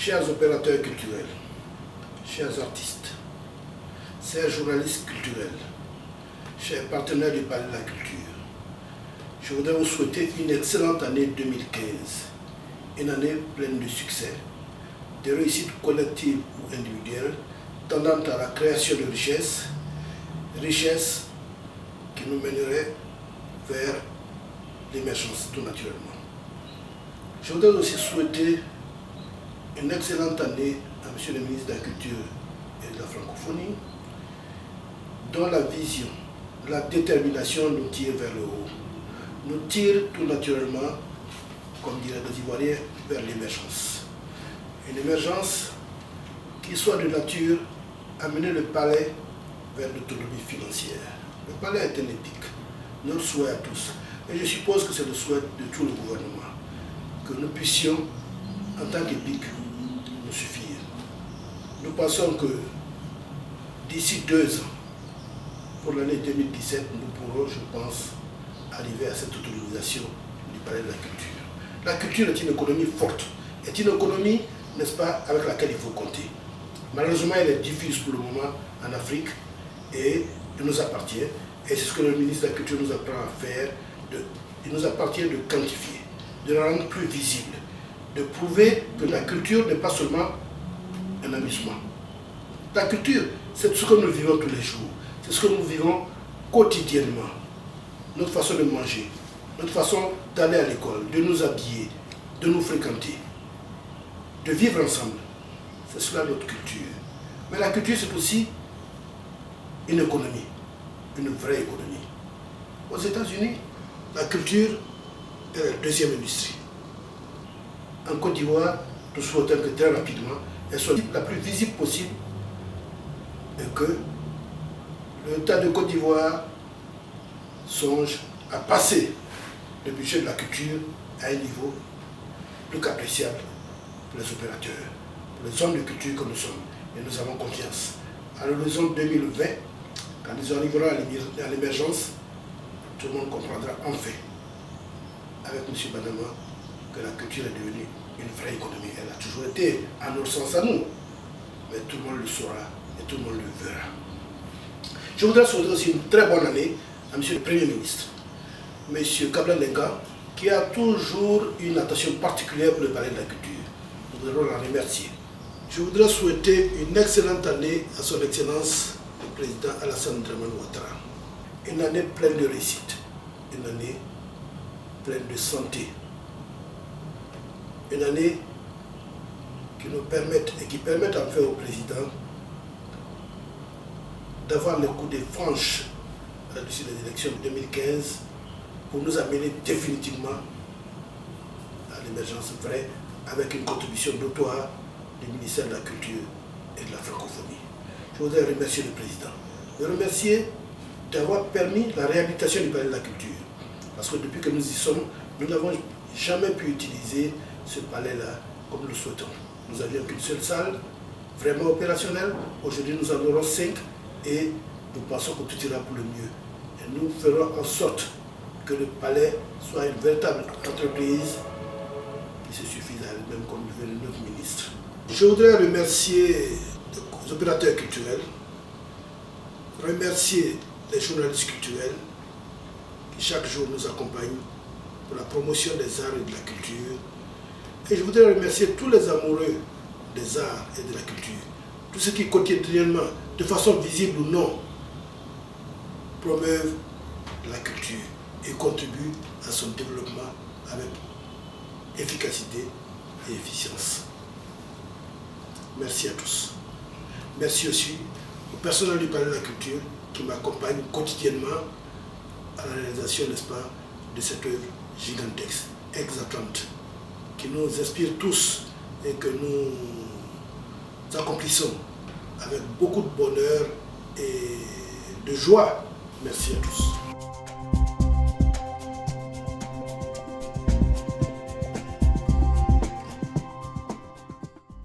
Chers opérateurs culturels, chers artistes, chers journalistes culturels, chers partenaires du Palais de la Culture, je voudrais vous souhaiter une excellente année 2015, une année pleine de succès, de réussites collectives ou individuelles, tendant à la création de richesses qui nous mèneraient vers l'émergence tout naturellement. Je voudrais aussi souhaiter une excellente année à M. le ministre de la Culture et de la Francophonie, dont la vision, la détermination nous tire vers le haut, nous tire tout naturellement, comme diraient les Ivoiriens, vers l'émergence. Une émergence qui soit de nature à mener le palais vers l'autonomie financière. Le palais est un épique, notre souhait à tous. Et je suppose que c'est le souhait de tout le gouvernement, que nous puissions, en tant qu'épique, nous suffire. Nous pensons que d'ici 2 ans, pour l'année 2017, nous pourrons, je pense, arriver à cette autonomisation du palais de la culture. La culture est une économie forte, est une économie, n'est-ce pas, avec laquelle il faut compter. Malheureusement, elle est diffuse pour le moment en Afrique et elle nous appartient. Et c'est ce que le ministre de la Culture nous apprend à faire. Il nous appartient de quantifier, de la rendre plus visible, de prouver que la culture n'est pas seulement un amusement. La culture, c'est ce que nous vivons tous les jours, c'est ce que nous vivons quotidiennement. Notre façon de manger, notre façon d'aller à l'école, de nous habiller, de nous fréquenter, de vivre ensemble. C'est cela notre culture. Mais la culture, c'est aussi une économie, une vraie économie. Aux États-Unis, la culture est la deuxième industrie. En Côte d'Ivoire, nous souhaitons que très rapidement, elle soit la plus visible possible et que l'État de Côte d'Ivoire songe à passer le budget de la culture à un niveau plus qu'appréciable pour les opérateurs, pour les hommes de culture que nous sommes. Et nous avons confiance. À l'horizon 2020, quand nous arriverons à l'émergence, tout le monde comprendra enfin, avec M. Banama, que la culture est devenue une vraie économie. Elle a toujours été, à notre sens à nous. Mais tout le monde le saura et tout le monde le verra. Je voudrais souhaiter aussi une très bonne année à M. le Premier ministre, M. Kabla Lenga, qui a toujours une attention particulière pour le palais de la culture. Nous voudrons la remercier. Je voudrais souhaiter une excellente année à son Excellence, le président Alassane Dramane Ouattara. Une année pleine de réussite, une année pleine de santé, une année qui nous permette et qui permette enfin au président d'avoir les coups de franche à l'issue des élections de 2015 pour nous amener définitivement à l'émergence vraie avec une contribution notoire du ministère de la Culture et de la Francophonie. Je voudrais remercier le président, le remercier d'avoir permis la réhabilitation du palais de la culture. Parce que depuis que nous y sommes, nous n'avons jamais pu utiliser ce palais-là comme nous le souhaitons. Nous n'avions qu'une seule salle, vraiment opérationnelle. Aujourd'hui, nous en aurons 5 et nous pensons que tout ira pour le mieux. Et nous ferons en sorte que le palais soit une véritable entreprise qui se suffise à elle-même, comme le veut notre ministre. Je voudrais remercier les opérateurs culturels, remercier les journalistes culturels qui chaque jour nous accompagnent pour la promotion des arts et de la culture. Et je voudrais remercier tous les amoureux des arts et de la culture, tous ceux qui quotidiennement, de façon visible ou non, promeuvent la culture et contribuent à son développement avec efficacité et efficience. Merci à tous. Merci aussi au personnel du Palais de la Culture qui m'accompagne quotidiennement à la réalisation, n'est-ce pas, de cette œuvre gigantesque, exaltante, qui nous inspire tous et que nous accomplissons avec beaucoup de bonheur et de joie. Merci à tous.